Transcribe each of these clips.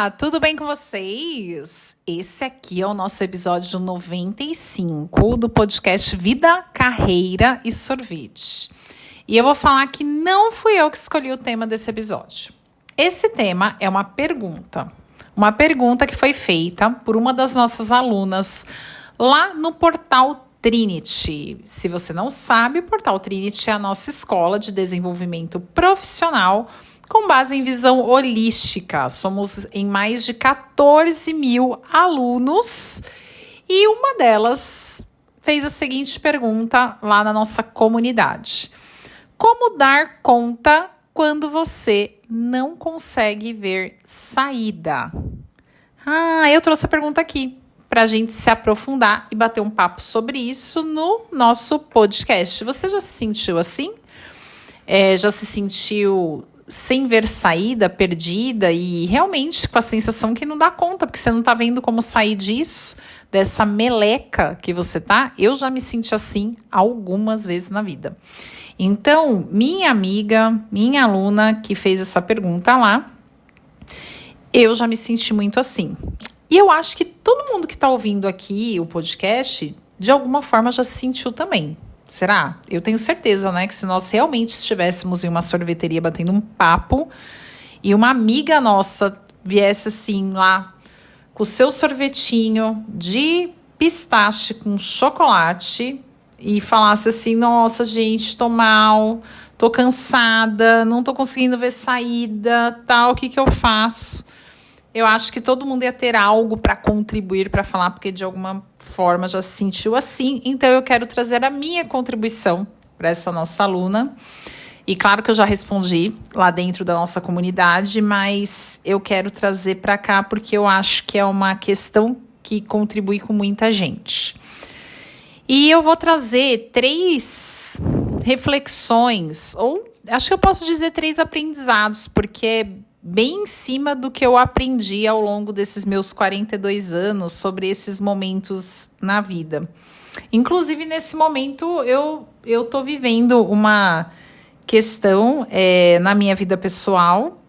Olá, tudo bem com vocês? Esse aqui é o nosso episódio 95 do podcast Vida, Carreira e Sorvete. E eu vou falar que não fui eu que escolhi o tema desse episódio. Esse tema é uma pergunta que foi feita por uma das nossas alunas lá no Portal Trinity. Se você não sabe, o Portal Trinity é a nossa escola de desenvolvimento profissional com base em visão holística. Somos em mais de 14 mil alunos e uma delas fez a seguinte pergunta lá na nossa comunidade: como dar conta quando você não consegue ver saída? Eu trouxe a pergunta aqui para a gente se aprofundar e bater um papo sobre isso no nosso podcast. Você já se sentiu assim? Já se sentiu sem ver saída, perdida e realmente com a sensação que não dá conta, porque você não tá vendo como sair disso, dessa meleca que você tá? Eu já me senti assim algumas vezes na vida. Então, minha amiga, minha aluna que fez essa pergunta lá, eu já me senti muito assim. E eu acho que todo mundo que tá ouvindo aqui o podcast, de alguma forma já se sentiu também. Será? Eu tenho certeza, né, que se nós realmente estivéssemos em uma sorveteria batendo um papo e uma amiga nossa viesse assim lá com o seu sorvetinho de pistache com chocolate e falasse assim: nossa, gente, tô mal, tô cansada, não tô conseguindo ver saída, tal, o que eu faço? Eu acho que todo mundo ia ter algo para contribuir, para falar, porque de alguma forma já se sentiu assim. Então eu quero trazer a minha contribuição para essa nossa aluna. E claro que eu já respondi lá dentro da nossa comunidade, mas eu quero trazer para cá porque eu acho que é uma questão que contribui com muita gente. E eu vou trazer 3 reflexões, ou acho que eu posso dizer 3 aprendizados, porque é bem em cima do que eu aprendi ao longo desses meus 42 anos sobre esses momentos na vida. Inclusive, nesse momento, eu tô vivendo uma questão na minha vida pessoal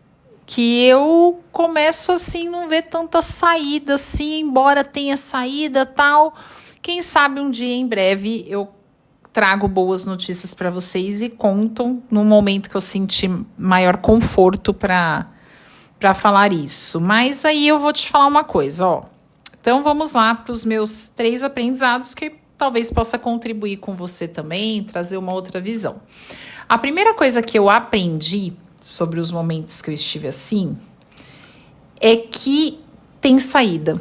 que eu começo, assim, não ver tanta saída, assim, embora tenha saída, tal. Quem sabe um dia, em breve, eu trago boas notícias para vocês e conto no momento que eu senti maior conforto para falar isso. Mas aí eu vou te falar uma coisa, ó. Então vamos lá para os meus 3 aprendizados que talvez possa contribuir com você também, trazer uma outra visão. A primeira coisa que eu aprendi sobre os momentos que eu estive assim é que tem saída.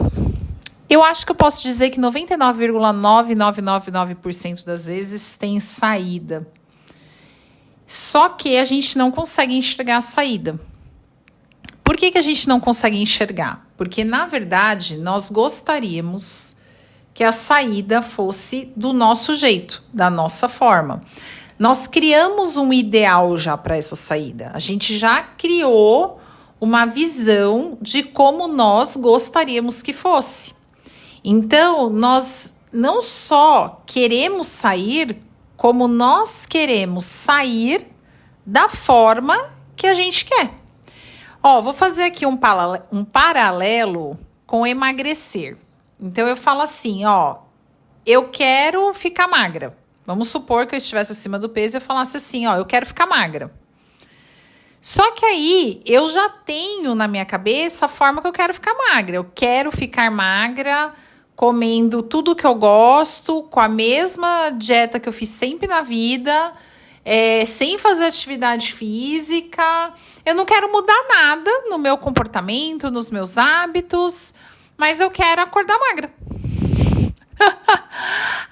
Eu acho que eu posso dizer que 99,9999% das vezes tem saída. Só que a gente não consegue enxergar a saída. Por que a gente não consegue enxergar? Porque, na verdade, nós gostaríamos que a saída fosse do nosso jeito, da nossa forma. Nós criamos um ideal já para essa saída. A gente já criou uma visão de como nós gostaríamos que fosse. Então, nós não só queremos sair, como nós queremos sair da forma que a gente quer. Vou fazer aqui um paralelo com emagrecer. Então, eu falo assim, eu quero ficar magra. Vamos supor que eu estivesse acima do peso e eu falasse assim, eu quero ficar magra. Só que aí, eu já tenho na minha cabeça a forma que eu quero ficar magra. Eu quero ficar magra comendo tudo que eu gosto, com a mesma dieta que eu fiz sempre na vida, sem fazer atividade física. Eu não quero mudar nada no meu comportamento, nos meus hábitos, mas eu quero acordar magra.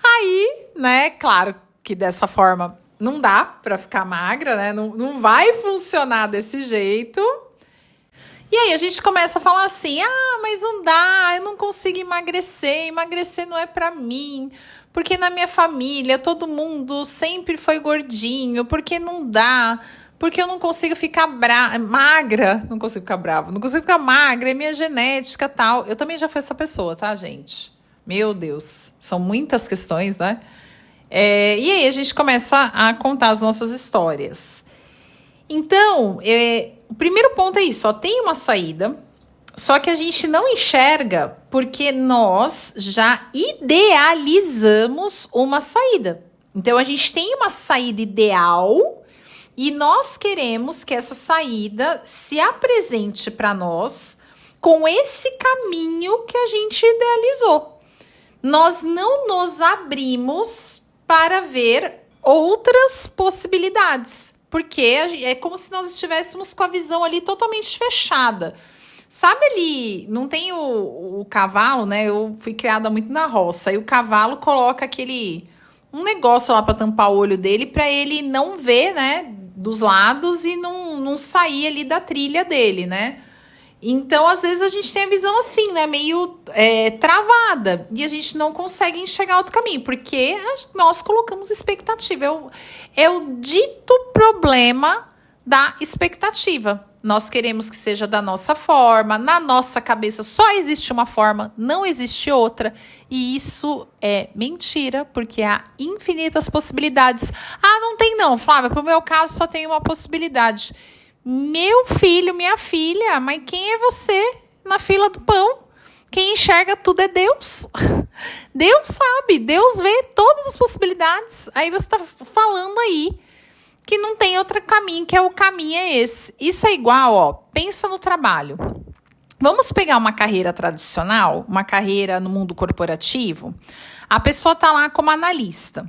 Aí, né, claro que dessa forma não dá pra ficar magra, né? Não vai funcionar desse jeito. E aí a gente começa a falar assim, mas não dá, eu não consigo emagrecer não é pra mim, porque na minha família todo mundo sempre foi gordinho, porque não dá, porque eu não consigo ficar magra, não consigo ficar brava, não consigo ficar magra, é minha genética, tal. Eu também já fui essa pessoa, tá, gente? Meu Deus, são muitas questões, né? E aí a gente começa a contar as nossas histórias. Então, o primeiro ponto é isso, tem uma saída, Só que a gente não enxerga porque nós já idealizamos uma saída. Então, a gente tem uma saída ideal e nós queremos que essa saída se apresente para nós com esse caminho que a gente idealizou. Nós não nos abrimos para ver outras possibilidades, porque é como se nós estivéssemos com a visão ali totalmente fechada. Sabe ali, não tem o cavalo, né? Eu fui criada muito na roça, e o cavalo coloca um negócio lá para tampar o olho dele, para ele não ver, né, dos lados e não sair ali da trilha dele, né? Então, às vezes, a gente tem a visão assim, né? Meio travada. E a gente não consegue enxergar outro caminho. Porque nós colocamos expectativa. É o dito problema da expectativa. Nós queremos que seja da nossa forma. Na nossa cabeça só existe uma forma, não existe outra. E isso é mentira, porque há infinitas possibilidades. Ah, não tem não, Flávia. Pro meu caso, só tem uma possibilidade. Meu filho, minha filha, mas quem é você na fila do pão? Quem enxerga tudo é Deus. Deus sabe, Deus vê todas as possibilidades. Aí você está falando aí que não tem outro caminho, que o caminho é esse. Isso é igual, ó, pensa no trabalho. Vamos pegar uma carreira tradicional, uma carreira no mundo corporativo. A pessoa está lá como analista.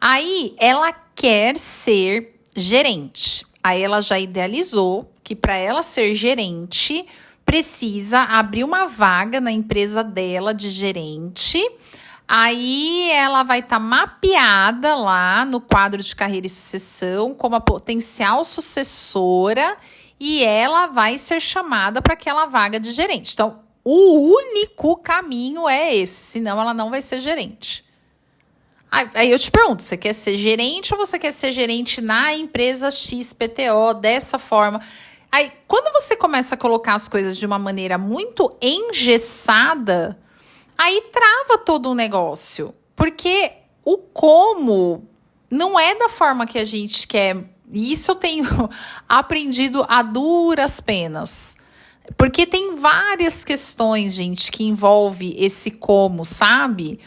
Aí ela quer ser gerente. Aí ela já idealizou que para ela ser gerente, precisa abrir uma vaga na empresa dela de gerente. Aí ela vai estar mapeada lá no quadro de carreira e sucessão como a potencial sucessora e ela vai ser chamada para aquela vaga de gerente. Então, o único caminho é esse, senão ela não vai ser gerente. Aí eu te pergunto, você quer ser gerente ou você quer ser gerente na empresa XPTO dessa forma? Aí, quando você começa a colocar as coisas de uma maneira muito engessada, aí trava todo o negócio. Porque o como não é da forma que a gente quer. E isso eu tenho aprendido a duras penas. Porque tem várias questões, gente, que envolve esse como, sabe?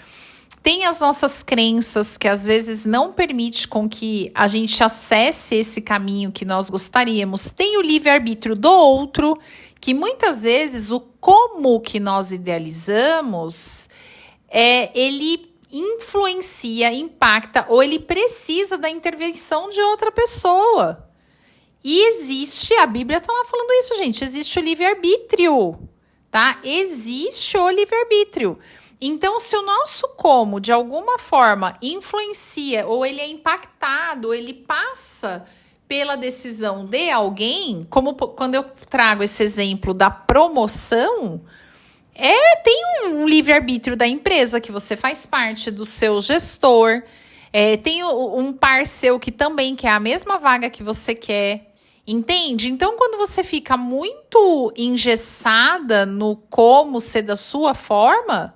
Tem as nossas crenças que às vezes não permite com que a gente acesse esse caminho que nós gostaríamos. Tem o livre-arbítrio do outro, que muitas vezes o como que nós idealizamos, ele influencia, impacta ou ele precisa da intervenção de outra pessoa. E existe, a Bíblia está lá falando isso, gente, existe o livre-arbítrio, tá? Existe o livre-arbítrio. Então, se o nosso como, de alguma forma, influencia ou ele é impactado, ou ele passa pela decisão de alguém, como quando eu trago esse exemplo da promoção, tem um livre-arbítrio da empresa que você faz parte, do seu gestor, tem um par seu que também quer a mesma vaga que você quer, entende? Então, quando você fica muito engessada no como ser da sua forma,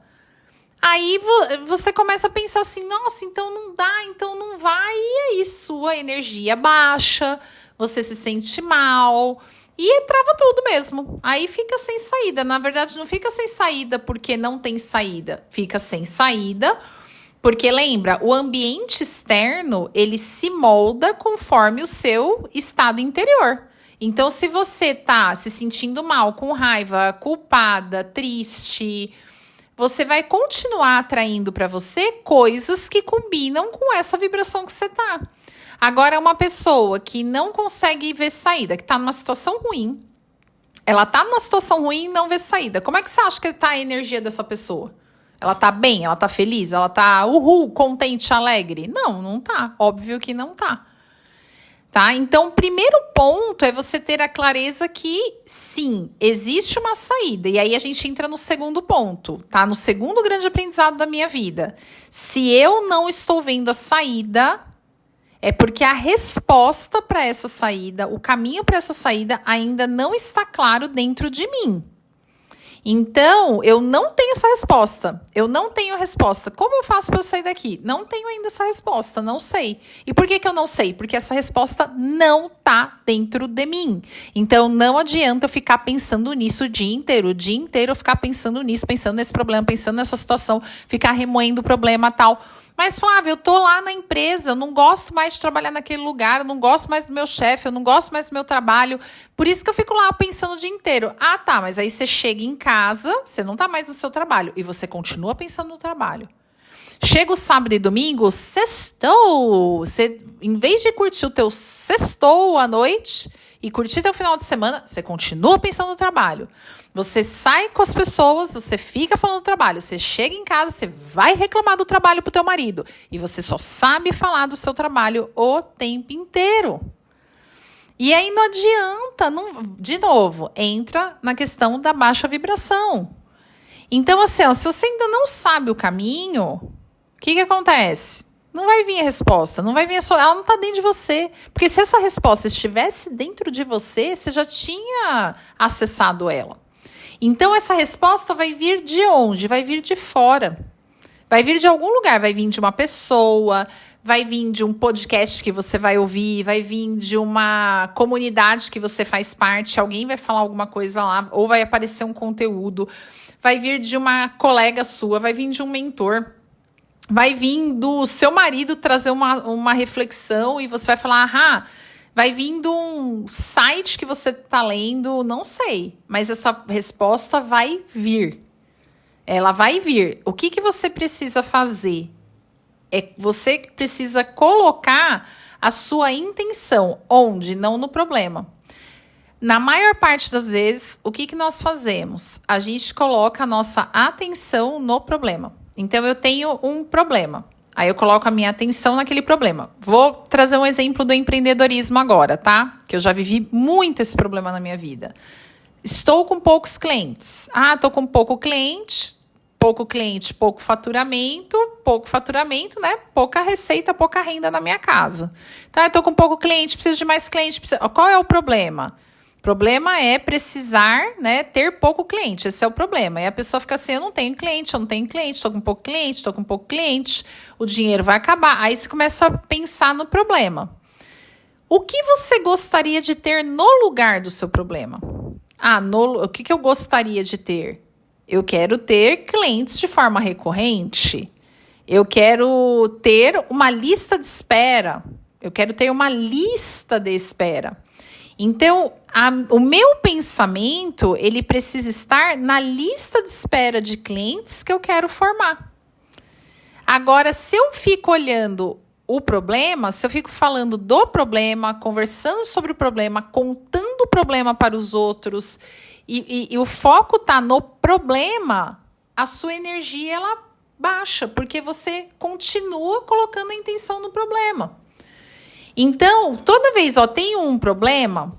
aí você começa a pensar assim, nossa, então não dá, então não vai, e aí sua energia baixa, você se sente mal, e trava tudo mesmo. Aí fica sem saída. Na verdade, não fica sem saída porque não tem saída. Fica sem saída porque, lembra, o ambiente externo, ele se molda conforme o seu estado interior. Então, se você tá se sentindo mal, com raiva, culpada, triste, você vai continuar atraindo para você coisas que combinam com essa vibração que você tá. Agora, uma pessoa que não consegue ver saída, que tá numa situação ruim, ela tá numa situação ruim e não vê saída. Como é que você acha que tá a energia dessa pessoa? Ela tá bem? Ela tá feliz? Ela tá contente, alegre? Não, não tá. Óbvio que não tá. Tá? Então, o primeiro ponto é você ter a clareza que, sim, existe uma saída. E aí a gente entra no segundo ponto, tá? No segundo grande aprendizado da minha vida. Se eu não estou vendo a saída, é porque a resposta para essa saída, o caminho para essa saída ainda não está claro dentro de mim. Então, eu não tenho essa resposta. Eu não tenho resposta. Como eu faço para eu sair daqui? Não tenho ainda essa resposta, não sei. E por que eu não sei? Porque essa resposta não tá dentro de mim. Então, não adianta eu ficar pensando nisso o dia inteiro. O dia inteiro eu ficar pensando nisso, pensando nesse problema, pensando nessa situação, ficar remoendo o problema e tal. Mas, Flávia, eu tô lá na empresa, eu não gosto mais de trabalhar naquele lugar, eu não gosto mais do meu chefe, eu não gosto mais do meu trabalho. Por isso que eu fico lá pensando o dia inteiro. Ah, tá, mas aí você chega em casa, você não tá mais no seu trabalho e você continua pensando no trabalho. Chega o sábado e domingo, sextou. Você, em vez de curtir o teu sextou à noite e curtir teu final de semana, você continua pensando no trabalho. Você sai com as pessoas, você fica falando do trabalho. Você chega em casa, você vai reclamar do trabalho pro teu marido. E você só sabe falar do seu trabalho o tempo inteiro. E aí não adianta, de novo, entra na questão da baixa vibração. Então, assim, ó, se você ainda não sabe o caminho, o que acontece? Não vai vir a resposta, não vai vir ela não está dentro de você. Porque se essa resposta estivesse dentro de você, você já tinha acessado ela. Então, essa resposta vai vir de onde? Vai vir de fora. Vai vir de algum lugar, vai vir de uma pessoa, vai vir de um podcast que você vai ouvir, vai vir de uma comunidade que você faz parte, alguém vai falar alguma coisa lá, ou vai aparecer um conteúdo, vai vir de uma colega sua, vai vir de um mentor, vai vir do seu marido trazer uma reflexão e você vai falar, vai vir de um site que você está lendo, não sei, mas essa resposta vai vir. Ela vai vir. O que você precisa fazer? Você precisa colocar a sua intenção. Onde? Não no problema. Na maior parte das vezes, o que nós fazemos? A gente coloca a nossa atenção no problema. Então, eu tenho um problema. Aí eu coloco a minha atenção naquele problema. Vou trazer um exemplo do empreendedorismo agora, tá? Que eu já vivi muito esse problema na minha vida. Estou com poucos clientes. Estou com pouco cliente, pouco faturamento, né? Pouca receita, pouca renda na minha casa. Então, eu estou com pouco cliente, preciso de mais cliente. Qual é o problema? O problema é precisar, né, ter pouco cliente. Esse é o problema. E a pessoa fica assim, eu não tenho cliente, estou com pouco cliente, o dinheiro vai acabar. Aí você começa a pensar no problema. O que você gostaria de ter no lugar do seu problema? O que eu gostaria de ter? Eu quero ter clientes de forma recorrente. Eu quero ter uma lista de espera. Então, o meu pensamento, ele precisa estar na lista de espera de clientes que eu quero formar. Agora, se eu fico olhando o problema, se eu fico falando do problema, conversando sobre o problema, contando o problema para os outros, e o foco está no problema, a sua energia ela baixa, porque você continua colocando a intenção no problema. Então, toda vez, tem um problema,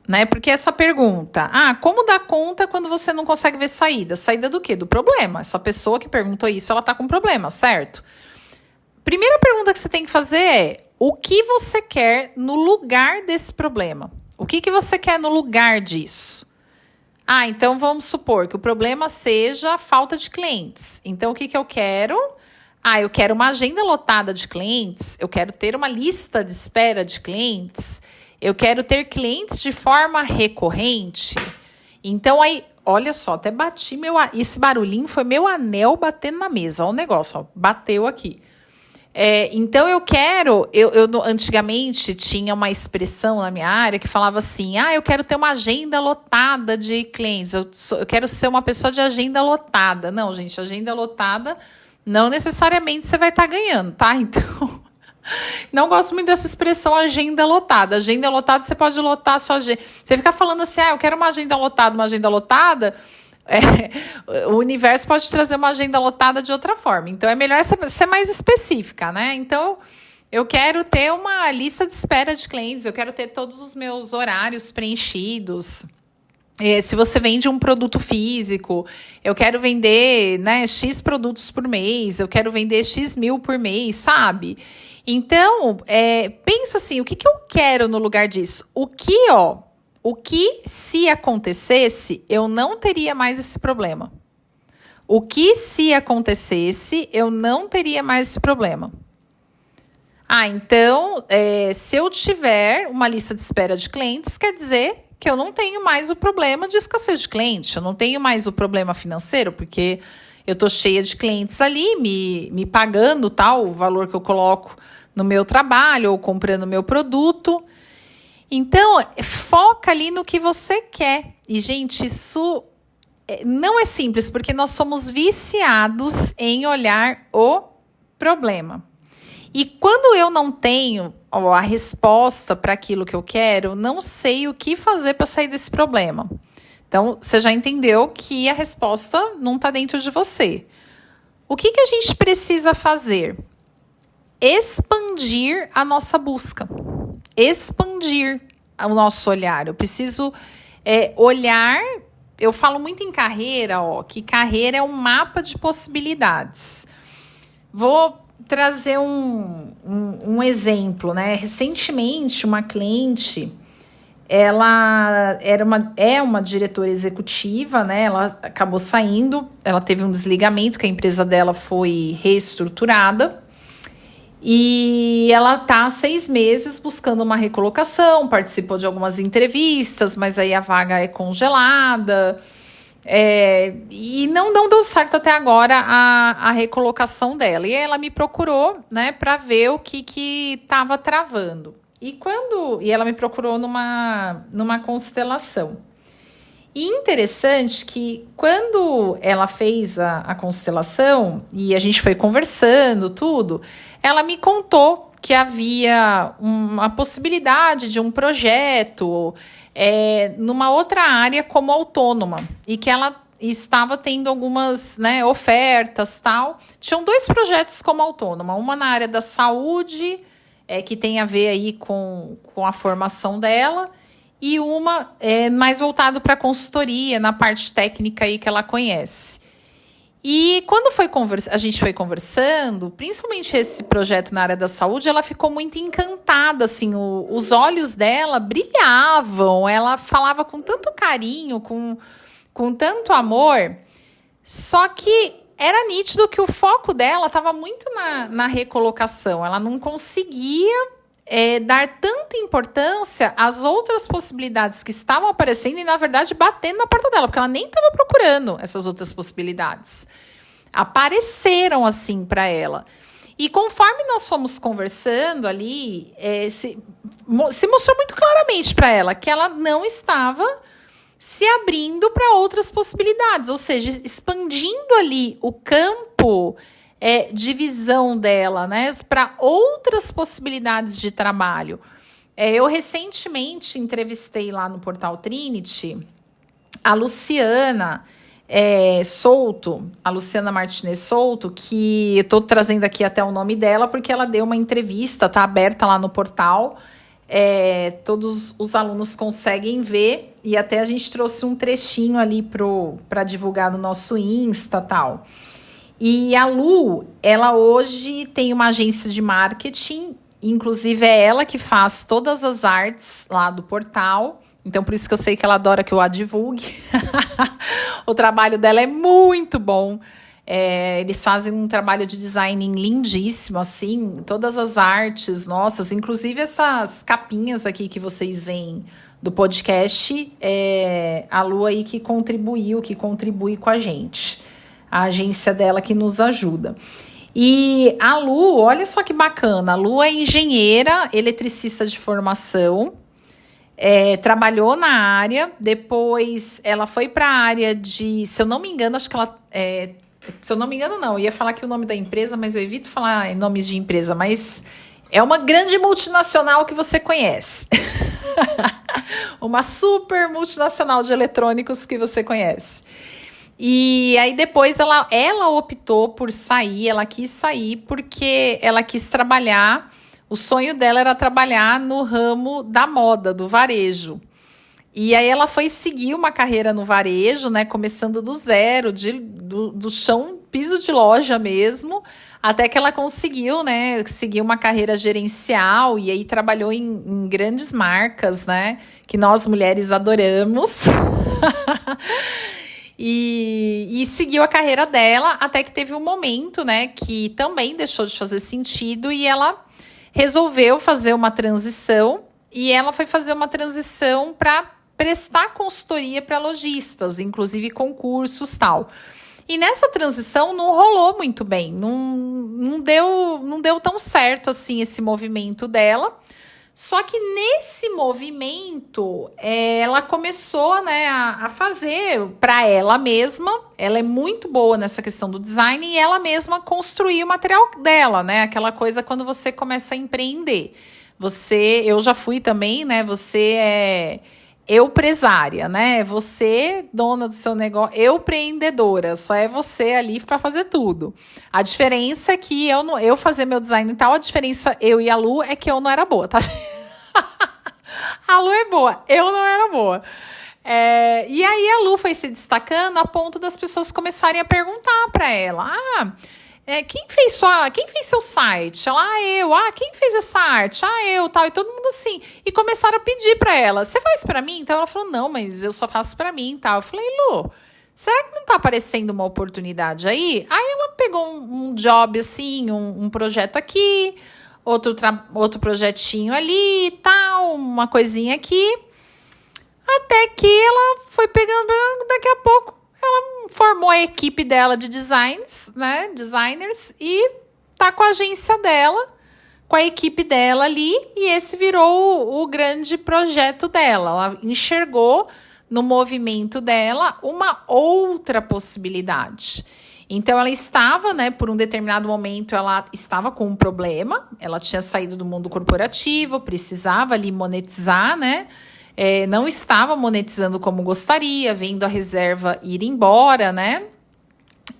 né? Porque essa pergunta, como dar conta quando você não consegue ver saída? Saída do quê? Do problema. Essa pessoa que perguntou isso, ela tá com problema, certo? Primeira pergunta que você tem que fazer é, o que você quer no lugar desse problema? O que você quer no lugar disso? Então vamos supor que o problema seja a falta de clientes. Então, o que eu quero? Eu quero uma agenda lotada de clientes, eu quero ter uma lista de espera de clientes, eu quero ter clientes de forma recorrente. Então, aí, olha só, até bati esse barulhinho foi meu anel batendo na mesa. Olha o negócio, bateu aqui. Então, eu antigamente tinha uma expressão na minha área que falava assim, eu quero ter uma agenda lotada de clientes, eu quero ser uma pessoa de agenda lotada. Não, gente, agenda lotada não necessariamente você vai estar ganhando, tá? Então, não gosto muito dessa expressão agenda lotada. Agenda lotada, você pode lotar a sua agenda. Você fica falando assim, eu quero uma agenda lotada, o universo pode trazer uma agenda lotada de outra forma. Então, é melhor ser mais específica, né? Então, eu quero ter uma lista de espera de clientes, eu quero ter todos os meus horários preenchidos. Se você vende um produto físico, eu quero vender, né, X produtos por mês, eu quero vender X mil por mês, sabe? Então, pensa assim, o que eu quero no lugar disso? o que se acontecesse, eu não teria mais esse problema. O que se acontecesse, eu não teria mais esse problema. Então, se eu tiver uma lista de espera de clientes, quer dizer que eu não tenho mais o problema de escassez de cliente, eu não tenho mais o problema financeiro, porque eu estou cheia de clientes ali, me pagando o valor que eu coloco no meu trabalho ou comprando meu produto. Então, foca ali no que você quer. E, gente, isso não é simples, porque nós somos viciados em olhar o problema. E quando eu não tenho a resposta para aquilo que eu quero, não sei o que fazer para sair desse problema. Então, você já entendeu que a resposta não está dentro de você. O que a gente precisa fazer? Expandir a nossa busca. Expandir o nosso olhar. Eu preciso olhar. Eu falo muito em carreira, que carreira é um mapa de possibilidades. Vou trazer um exemplo, né? Recentemente, uma cliente, ela é uma diretora executiva, né? Ela acabou saindo, ela teve um desligamento, que a empresa dela foi reestruturada. E ela está há 6 meses buscando uma recolocação, participou de algumas entrevistas, mas aí a vaga é congelada. E não deu certo até agora a recolocação dela. E ela me procurou, né, para ver o que estava travando. E ela me procurou numa constelação. E interessante que quando ela fez a constelação e a gente foi conversando tudo, ela me contou que havia uma possibilidade de um projeto numa outra área como autônoma e que ela estava tendo algumas, né, ofertas tal. Tinham 2 projetos como autônoma, uma na área da saúde, que tem a ver aí com a formação dela, e uma mais voltado para consultoria, na parte técnica aí que ela conhece. E quando a gente foi conversando, principalmente esse projeto na área da saúde, ela ficou muito encantada, assim, os olhos dela brilhavam, ela falava com tanto carinho, com tanto amor, só que era nítido que o foco dela estava muito na recolocação, ela não conseguia dar tanta importância às outras possibilidades que estavam aparecendo e, na verdade, batendo na porta dela, porque ela nem estava procurando essas outras possibilidades. Apareceram assim para ela. E conforme nós fomos conversando ali, se mostrou muito claramente para ela que ela não estava se abrindo para outras possibilidades, ou seja, expandindo ali o campo de visão dela, né, para outras possibilidades de trabalho. Eu recentemente entrevistei lá no Portal Trinity a Luciana Souto, a Luciana Martinez Souto, que eu estou trazendo aqui até o nome dela, porque ela deu uma entrevista, tá aberta lá no portal, todos os alunos conseguem ver, e até a gente trouxe um trechinho ali para divulgar no nosso Insta e tal. E a Lu, ela hoje tem uma agência de marketing, inclusive é ela que faz todas as artes lá do portal, então por isso que eu sei que ela adora que eu a divulgue. O trabalho dela é muito bom, eles fazem um trabalho de design lindíssimo, assim, todas as artes nossas, inclusive essas capinhas aqui que vocês veem do podcast, a Lu aí que contribui com a gente. A agência dela que nos ajuda. E a Lu, olha só que bacana, a Lu é engenheira, eletricista de formação, trabalhou na área, depois ela foi para a área de, se eu não me engano, acho que ela, se eu não me engano não, eu ia falar aqui o nome da empresa, mas eu evito falar em nomes de empresa, mas é uma grande multinacional que você conhece. Uma super multinacional de eletrônicos que você conhece. E aí depois ela optou por sair, ela quis sair porque ela quis trabalhar, o sonho dela era trabalhar no ramo da moda, do varejo. E aí ela foi seguir uma carreira no varejo, né, começando do zero, do chão, piso de loja mesmo, Até que ela conseguiu, né, seguir uma carreira gerencial e aí trabalhou em grandes marcas, né, que nós mulheres adoramos. E seguiu a carreira dela até que teve um momento, né, que também deixou de fazer sentido e ela resolveu fazer uma transição e ela foi fazer uma transição para prestar consultoria para lojistas, inclusive concursos e tal. E nessa transição não rolou muito bem, não deu tão certo assim esse movimento dela. Só que nesse movimento, ela começou, né, a fazer para ela mesma. Ela é muito boa nessa questão do design e ela mesma construiu o material dela, né? Aquela coisa quando você começa a empreender. Eu já fui também, né? Você é empresária, né? Você, dona do seu negócio, empreendedora. Só é você ali para fazer tudo. A diferença é que eu fazer meu design e tal, a diferença eu e a Lu é que eu não era boa, tá? A Lu é boa, eu não era boa. E aí a Lu foi se destacando a ponto das pessoas começarem a perguntar para ela: quem fez seu site? Ela, eu. Quem fez essa arte? Eu, tal. E todo mundo assim. E começaram a pedir pra ela: você faz pra mim? Então ela falou: não, mas eu só faço pra mim, tal. Eu falei: Lu, será que não tá aparecendo uma oportunidade aí? Aí ela pegou um job assim, um projeto aqui, outro projetinho ali, tal, uma coisinha aqui. Até que ela foi pegando, daqui a pouco ela formou a equipe dela de designers, e tá com a agência dela, com a equipe dela ali, e esse virou o grande projeto dela. Ela enxergou no movimento dela uma outra possibilidade. Então ela estava, né, por um determinado momento, ela estava com um problema, ela tinha saído do mundo corporativo, precisava ali monetizar, né? Não estava monetizando como gostaria, vendo a reserva ir embora, né?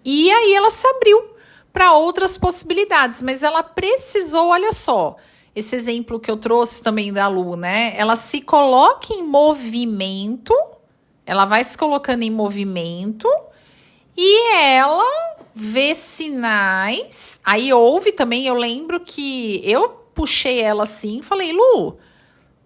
E aí ela se abriu para outras possibilidades, mas ela precisou, olha só, esse exemplo que eu trouxe também da Lu, né? Ela se coloca em movimento, ela vai se colocando em movimento e ela vê sinais. Aí houve também, eu lembro que eu puxei ela assim e falei: Lu,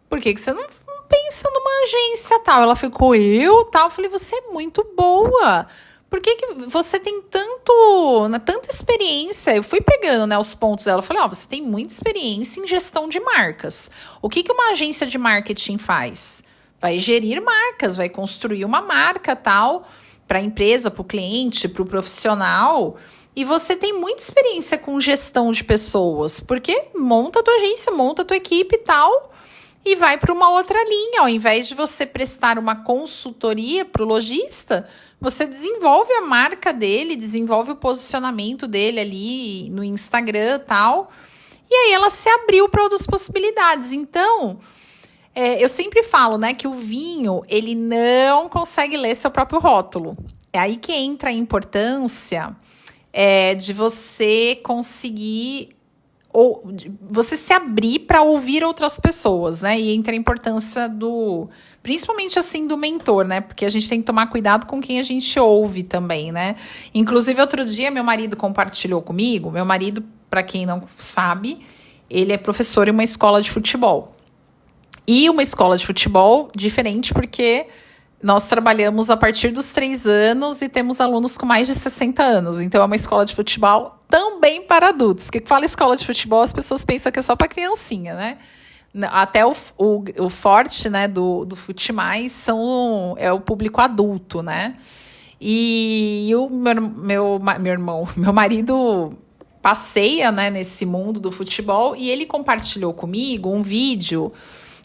por que você não pensa numa agência tal? Ela ficou, eu tal? Eu falei: você é muito boa. Por que você tem tanta experiência? Eu fui pegando, né, os pontos dela. Eu falei: você tem muita experiência em gestão de marcas. O que uma agência de marketing faz? Vai gerir marcas, vai construir uma marca tal, para a empresa, para o cliente, para o profissional. E você tem muita experiência com gestão de pessoas, porque monta a tua agência, monta a tua equipe e tal, e vai para uma outra linha. Ao invés de você prestar uma consultoria para o lojista, você desenvolve a marca dele, desenvolve o posicionamento dele ali no Instagram e tal. E aí ela se abriu para outras possibilidades. Então, eu sempre falo, né, que o vinho, ele não consegue ler seu próprio rótulo. É aí que entra a importância de você conseguir, ou você se abrir para ouvir outras pessoas, né? E entra a importância principalmente assim, do mentor, né? Porque a gente tem que tomar cuidado com quem a gente ouve também, né? Inclusive, outro dia, meu marido compartilhou comigo. Meu marido, para quem não sabe, ele é professor em uma escola de futebol. E uma escola de futebol diferente, porque nós trabalhamos a partir dos 3 anos e temos alunos com mais de 60 anos. Então, é uma escola de futebol também para adultos. Porque fala escola de futebol, as pessoas pensam que é só para criancinha, né? Até o forte, né, do Futimais é o público adulto, né? E o meu marido passeia, né, nesse mundo do futebol e ele compartilhou comigo um vídeo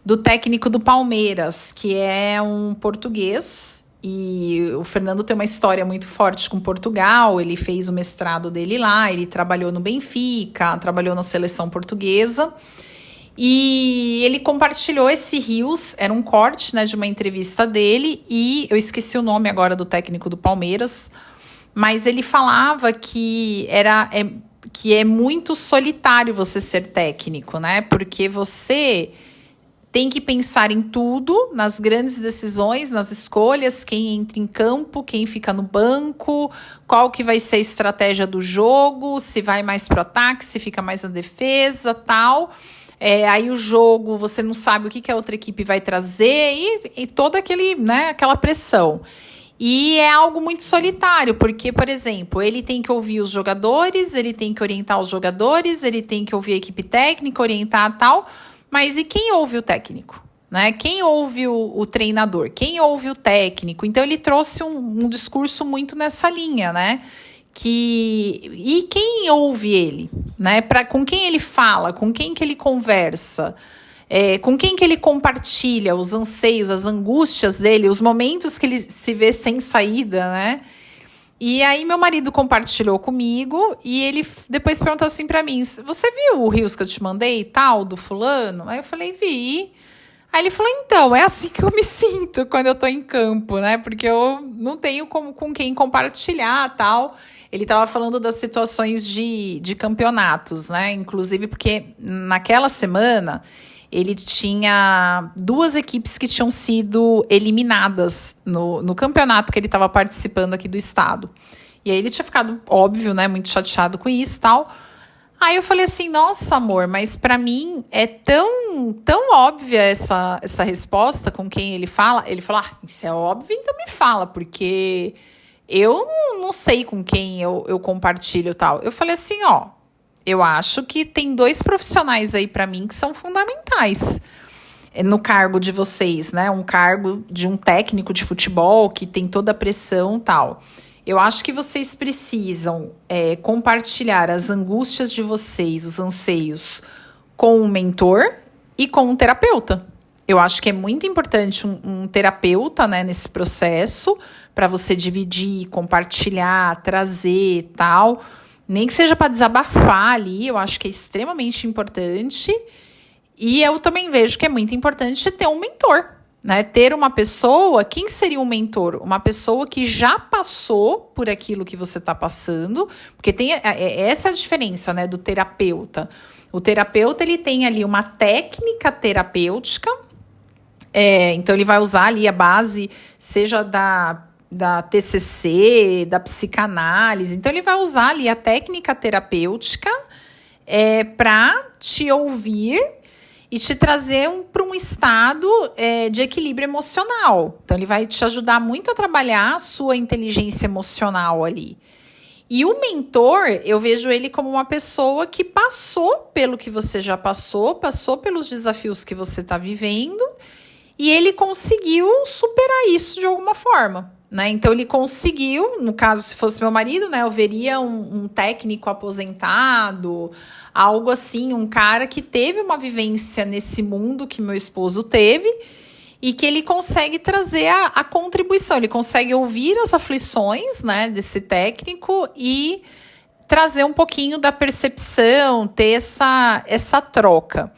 do técnico do Palmeiras, que é um português, e o Fernando tem uma história muito forte com Portugal. Ele fez o mestrado dele lá, ele trabalhou no Benfica, trabalhou na seleção portuguesa, e ele compartilhou esse Reels, era um corte, né, de uma entrevista dele, e eu esqueci o nome agora do técnico do Palmeiras, mas ele falava que é muito solitário você ser técnico, né, porque você tem que pensar em tudo, nas grandes decisões, nas escolhas, quem entra em campo, quem fica no banco, qual que vai ser a estratégia do jogo, se vai mais pro ataque, se fica mais na defesa, tal. Aí o jogo, você não sabe o que a outra equipe vai trazer e toda aquela pressão. E é algo muito solitário, porque, por exemplo, ele tem que ouvir os jogadores, ele tem que orientar os jogadores, ele tem que ouvir a equipe técnica, orientar tal, mas e quem ouve o técnico? Né? Quem ouve o treinador? Quem ouve o técnico? Então ele trouxe um discurso muito nessa linha, né? E quem ouve ele? Né? Com quem ele fala? Com quem que ele conversa? Com quem que ele compartilha os anseios, as angústias dele, os momentos que ele se vê sem saída, né? E aí meu marido compartilhou comigo e ele depois perguntou assim pra mim, você viu o Reels que eu te mandei e tal, do fulano? Aí eu falei, vi. Aí ele falou, então, é assim que eu me sinto quando eu tô em campo, né? Porque eu não tenho com quem compartilhar tal. Ele estava falando das situações de campeonatos, né? Inclusive porque naquela semana ele tinha 2 equipes que tinham sido eliminadas no campeonato que ele estava participando aqui do estado. E aí ele tinha ficado, óbvio, né, muito chateado com isso e tal. Aí eu falei assim, nossa, amor, mas para mim é tão óbvia essa resposta com quem ele fala. Ele falou, isso é óbvio, então me fala, porque eu não sei com quem eu compartilho e tal. Eu falei assim, eu acho que tem 2 profissionais aí para mim que são fundamentais no cargo de vocês, né? Um cargo de um técnico de futebol que tem toda a pressão e tal. Eu acho que vocês precisam compartilhar as angústias de vocês, os anseios, com um mentor e com um terapeuta. Eu acho que é muito importante um terapeuta, né, nesse processo, para você dividir, compartilhar, trazer e tal. Nem que seja para desabafar ali, eu acho que é extremamente importante. E eu também vejo que é muito importante ter um mentor, né? Ter uma pessoa, quem seria um mentor? Uma pessoa que já passou por aquilo que você está passando, porque tem essa é a diferença, né, do terapeuta. O terapeuta, ele tem ali uma técnica terapêutica, então ele vai usar ali a base, seja da TCC, da psicanálise. Então, ele vai usar ali a técnica terapêutica para te ouvir e te trazer para um estado de equilíbrio emocional. Então, ele vai te ajudar muito a trabalhar a sua inteligência emocional ali. E o mentor, eu vejo ele como uma pessoa que passou pelo que você já passou pelos desafios que você está vivendo, e ele conseguiu superar isso de alguma forma. Né? Então ele conseguiu, no caso, se fosse meu marido, né, eu veria um técnico aposentado, algo assim, um cara que teve uma vivência nesse mundo que meu esposo teve e que ele consegue trazer a contribuição, ele consegue ouvir as aflições, né, desse técnico e trazer um pouquinho da percepção, ter essa troca.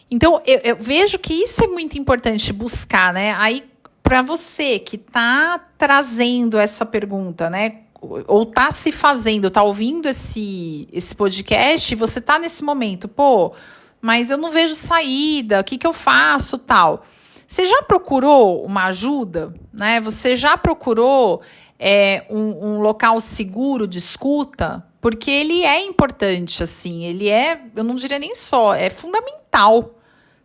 Então eu vejo que isso é muito importante buscar, né? Aí, para você que está trazendo essa pergunta, né? Ou está se fazendo, está ouvindo esse podcast, você está nesse momento, mas eu não vejo saída, o que eu faço, tal. Você já procurou uma ajuda, né? Você já procurou um local seguro de escuta? Porque ele é importante, assim, eu não diria nem só, é fundamental,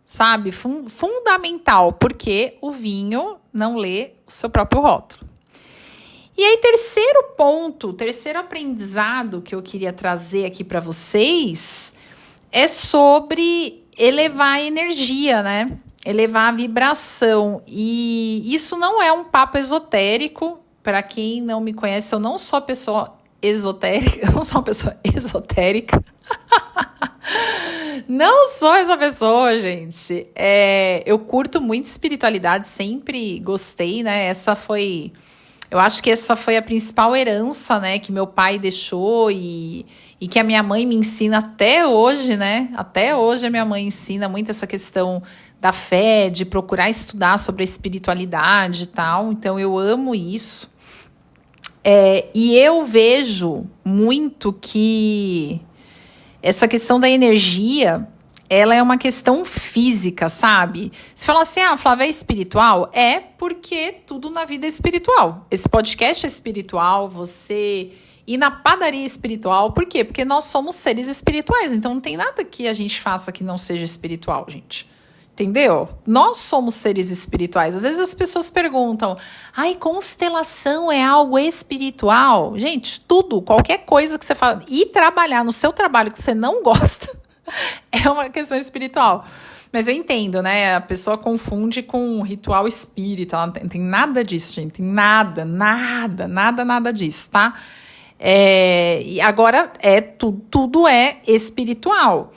sabe? Fundamental, porque o vinho não lê o seu próprio rótulo. E aí, terceiro aprendizado que eu queria trazer aqui para vocês é sobre elevar a energia, né? Elevar a vibração. E isso não é um papo esotérico. Para quem não me conhece, eu não sou uma pessoa esotérica. Eu não sou uma pessoa esotérica. Não sou essa pessoa, gente. Eu curto muito espiritualidade, sempre gostei, né? Eu acho que essa foi a principal herança, né, que meu pai deixou e que a minha mãe me ensina até hoje, né? Até hoje a minha mãe ensina muito essa questão da fé, de procurar estudar sobre a espiritualidade e tal. Então eu amo isso. E eu vejo muito que essa questão da energia, ela é uma questão física, sabe? Se falar assim, Flávia, é espiritual? É porque tudo na vida é espiritual. Esse podcast é espiritual, você ir na padaria espiritual. Por quê? Porque nós somos seres espirituais, então não tem nada que a gente faça que não seja espiritual, gente. Entendeu? Nós somos seres espirituais. Às vezes as pessoas perguntam, constelação é algo espiritual? Gente, tudo, qualquer coisa que você fala, e trabalhar no seu trabalho que você não gosta, é uma questão espiritual. Mas eu entendo, né? A pessoa confunde com ritual espírita. Ela não tem nada disso, gente. Tem nada disso, tá? E agora, tudo é espiritual.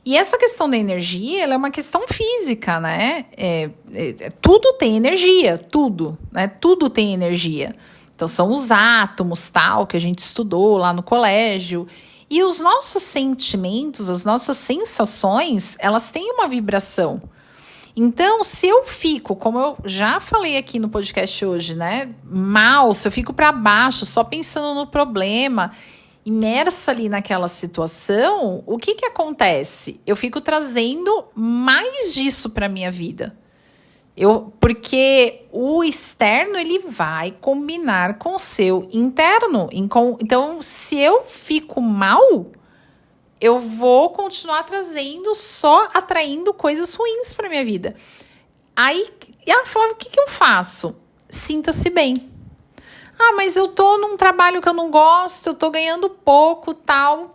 E essa questão da energia, ela é uma questão física, né? Tudo tem energia, tudo, né? Tudo tem energia. Então, são os átomos, tal, que a gente estudou lá no colégio. E os nossos sentimentos, as nossas sensações, elas têm uma vibração. Então, se eu fico, como eu já falei aqui no podcast hoje, né? Mal, se eu fico para baixo, só pensando no problema, imersa ali naquela situação, o que acontece? Eu fico trazendo mais disso para minha vida. Porque o externo, ele vai combinar com o seu interno. Então, se eu fico mal, eu vou continuar só atraindo coisas ruins para minha vida. Aí, ela falava, o que eu faço? Sinta-se bem. Mas eu tô num trabalho que eu não gosto, eu tô ganhando pouco, tal.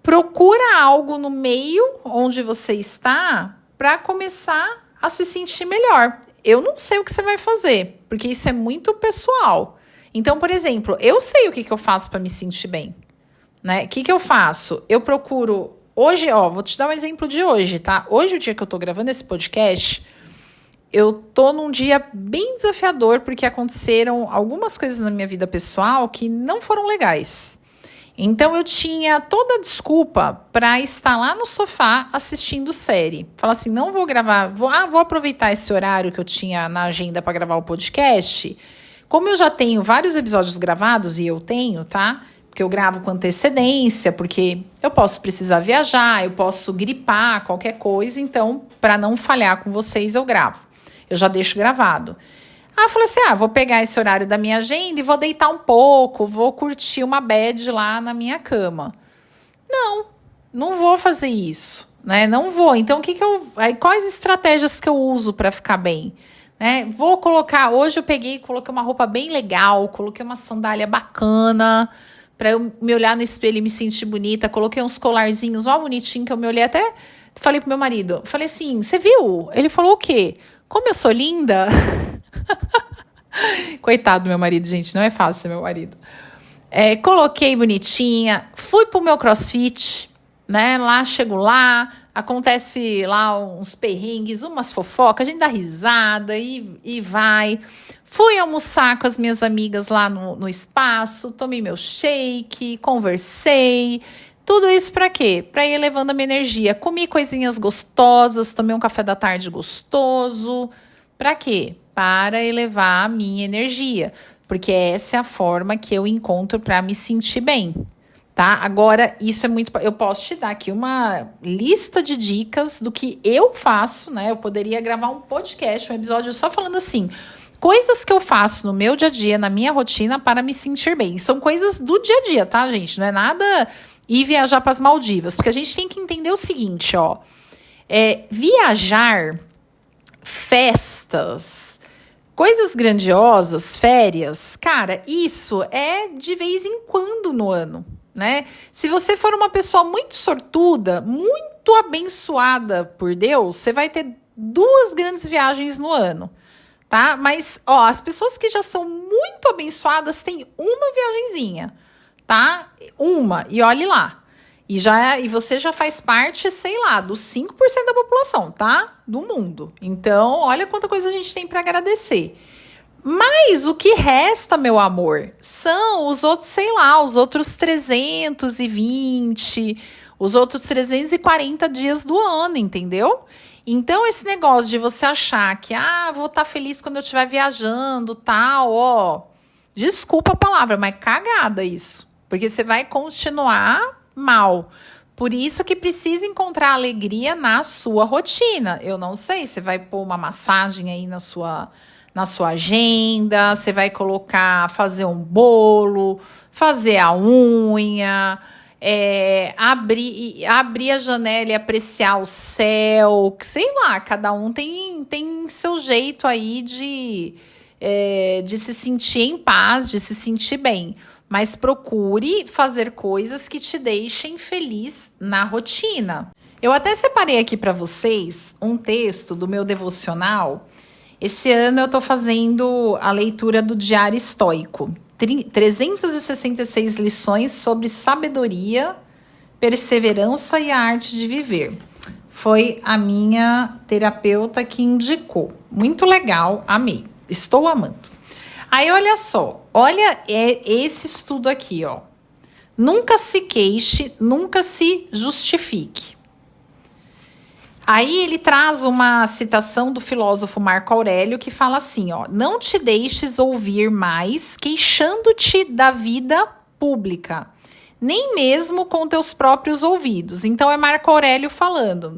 Procura algo no meio onde você está para começar a se sentir melhor. Eu não sei o que você vai fazer, porque isso é muito pessoal. Então, por exemplo, eu sei o que eu faço para me sentir bem, né? O que eu faço? Eu procuro... Hoje, vou te dar um exemplo de hoje, tá? Hoje, o dia que eu tô gravando esse podcast, eu tô num dia bem desafiador, porque aconteceram algumas coisas na minha vida pessoal que não foram legais. Então, eu tinha toda a desculpa para estar lá no sofá assistindo série. Falar assim, não vou gravar, vou aproveitar esse horário que eu tinha na agenda para gravar o podcast. Como eu já tenho vários episódios gravados, e eu tenho, tá? Porque eu gravo com antecedência, porque eu posso precisar viajar, eu posso gripar, qualquer coisa. Então, para não falhar com vocês, eu gravo. Eu já deixo gravado. Eu falei assim, vou pegar esse horário da minha agenda e vou deitar um pouco, vou curtir uma bad lá na minha cama. Não vou fazer isso, né? Não vou. Então, quais estratégias que eu uso para ficar bem? Né? Vou colocar, hoje eu coloquei uma roupa bem legal, coloquei uma sandália bacana, para eu me olhar no espelho e me sentir bonita, coloquei uns colarzinhos, bonitinho, que eu me olhei até, falei pro meu marido, falei assim, você viu? Ele falou o quê? Como eu sou linda... Coitado do meu marido, gente, não é fácil ser meu marido. Coloquei bonitinha, fui pro meu crossfit, né? Chego lá, acontece lá uns perrengues, umas fofocas, a gente dá risada e vai. Fui almoçar com as minhas amigas lá no espaço, tomei meu shake, conversei. Tudo isso pra quê? Pra ir elevando a minha energia. Comi coisinhas gostosas, tomei um café da tarde gostoso. Pra quê? Para elevar a minha energia. Porque essa é a forma que eu encontro para me sentir bem, tá? Agora, isso é muito... Eu posso te dar aqui uma lista de dicas do que eu faço, né? Eu poderia gravar um podcast, um episódio só falando assim... Coisas que eu faço no meu dia a dia, na minha rotina, para me sentir bem. São coisas do dia a dia, tá, gente? Não é nada ir viajar para as Maldivas. Porque a gente tem que entender o seguinte, viajar, festas... Coisas grandiosas, férias, cara, isso é de vez em quando no ano, né? Se você for uma pessoa muito sortuda, muito abençoada por Deus, você vai ter 2 grandes viagens no ano, tá? Mas, as pessoas que já são muito abençoadas têm uma viagenzinha, tá? Uma, e olhe lá. E você já faz parte, sei lá, dos 5% da população, tá? Do mundo. Então, olha quanta coisa a gente tem para agradecer. Mas o que resta, meu amor, são os outros, sei lá, os outros 320, os outros 340 dias do ano, entendeu? Então, esse negócio de você achar que, vou estar feliz quando eu estiver viajando, tal, desculpa a palavra, mas cagada isso. Porque você vai continuar mal. Por isso que precisa encontrar alegria na sua rotina. Eu não sei, você vai pôr uma massagem aí na sua agenda, você vai fazer um bolo, fazer a unha, abrir a janela e apreciar o céu, sei lá, cada um tem seu jeito aí de se sentir em paz, de se sentir bem. Mas procure fazer coisas que te deixem feliz na rotina. Eu até separei aqui para vocês um texto do meu devocional. Esse ano eu estou fazendo a leitura do Diário Estoico. 366 lições sobre sabedoria, perseverança e a arte de viver. Foi a minha terapeuta que indicou. Muito legal, amei. Estou amando. Aí, olha só. Olha esse estudo aqui, ó. Nunca se queixe, nunca se justifique. Aí ele traz uma citação do filósofo Marco Aurélio que fala assim, ó: não te deixes ouvir mais queixando-te da vida pública, nem mesmo com teus próprios ouvidos. Então é Marco Aurélio falando,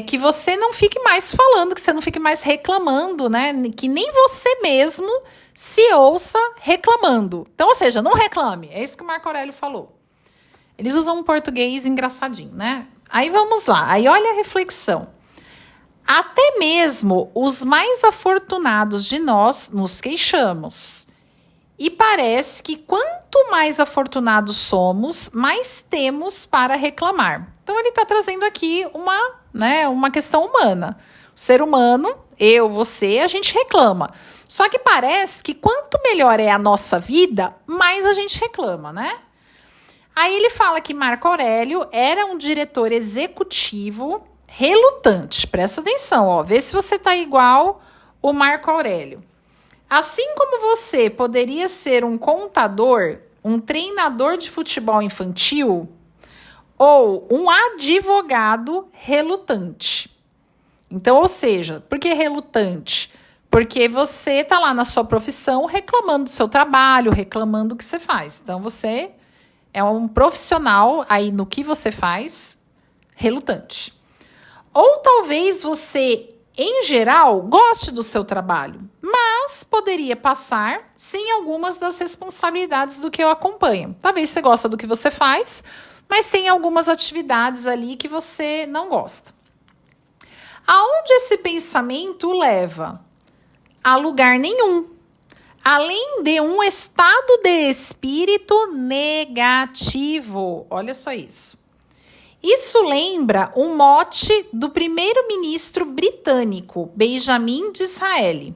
que você não fique mais falando, que você não fique mais reclamando, né? Que nem você mesmo se ouça reclamando. Então, ou seja, não reclame. É isso que o Marco Aurélio falou. Eles usam um português engraçadinho, né? Aí vamos lá. Aí olha a reflexão. Até mesmo os mais afortunados de nós nos queixamos. E parece que quanto mais afortunados somos, mais temos para reclamar. Então ele está trazendo aqui uma questão humana. O ser humano, eu, você, a gente reclama. Só que parece que quanto melhor é a nossa vida, mais a gente reclama, né? Aí ele fala que Marco Aurélio era um diretor executivo relutante. Presta atenção, ó, vê se você tá igual o Marco Aurélio. Assim como você poderia ser um contador, um treinador de futebol infantil ou um advogado relutante. Então, ou seja, por que relutante? Porque você tá lá na sua profissão reclamando do seu trabalho, reclamando do que você faz. Então, você é um profissional aí no que você faz, relutante. Ou talvez você, em geral, goste do seu trabalho, mas poderia passar sem algumas das responsabilidades do que eu acompanho. Talvez você gosta do que você faz, mas tem algumas atividades ali que você não gosta. Aonde esse pensamento leva? A lugar nenhum. Além de um estado de espírito negativo. Olha só isso. Isso lembra um mote do primeiro-ministro britânico, Benjamin Disraeli.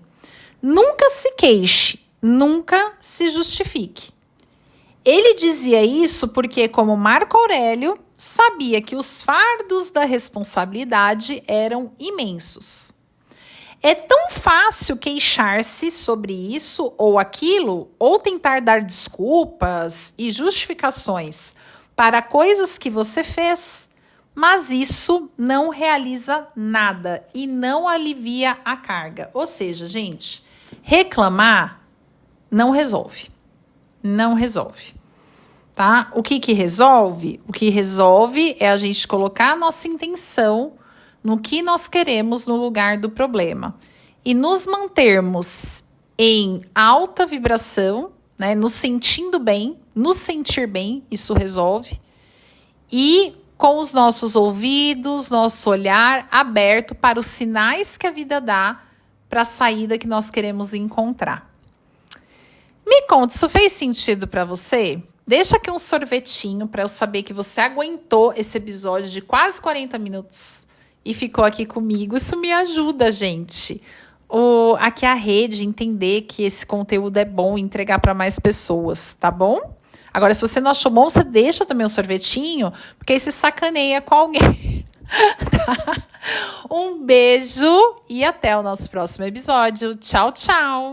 Nunca se queixe, nunca se justifique. Ele dizia isso porque, como Marco Aurélio, sabia que os fardos da responsabilidade eram imensos. É tão fácil queixar-se sobre isso ou aquilo, ou tentar dar desculpas e justificações para coisas que você fez, mas isso não realiza nada e não alivia a carga. Ou seja, gente, reclamar não resolve. Não resolve. Tá? O que resolve? O que resolve é a gente colocar a nossa intenção no que nós queremos no lugar do problema. E nos mantermos em alta vibração, né, nos sentindo bem, nos sentir bem, isso resolve. E com os nossos ouvidos, nosso olhar aberto para os sinais que a vida dá para a saída que nós queremos encontrar. Me conta, isso fez sentido para você? Deixa aqui um sorvetinho para eu saber que você aguentou esse episódio de quase 40 minutos e ficou aqui comigo. Isso me ajuda, gente. Aqui a rede entender que esse conteúdo é bom e entregar para mais pessoas, tá bom? Agora, se você não achou bom, você deixa também um sorvetinho, porque aí você sacaneia com alguém. Tá? Um beijo e até o nosso próximo episódio. Tchau, tchau!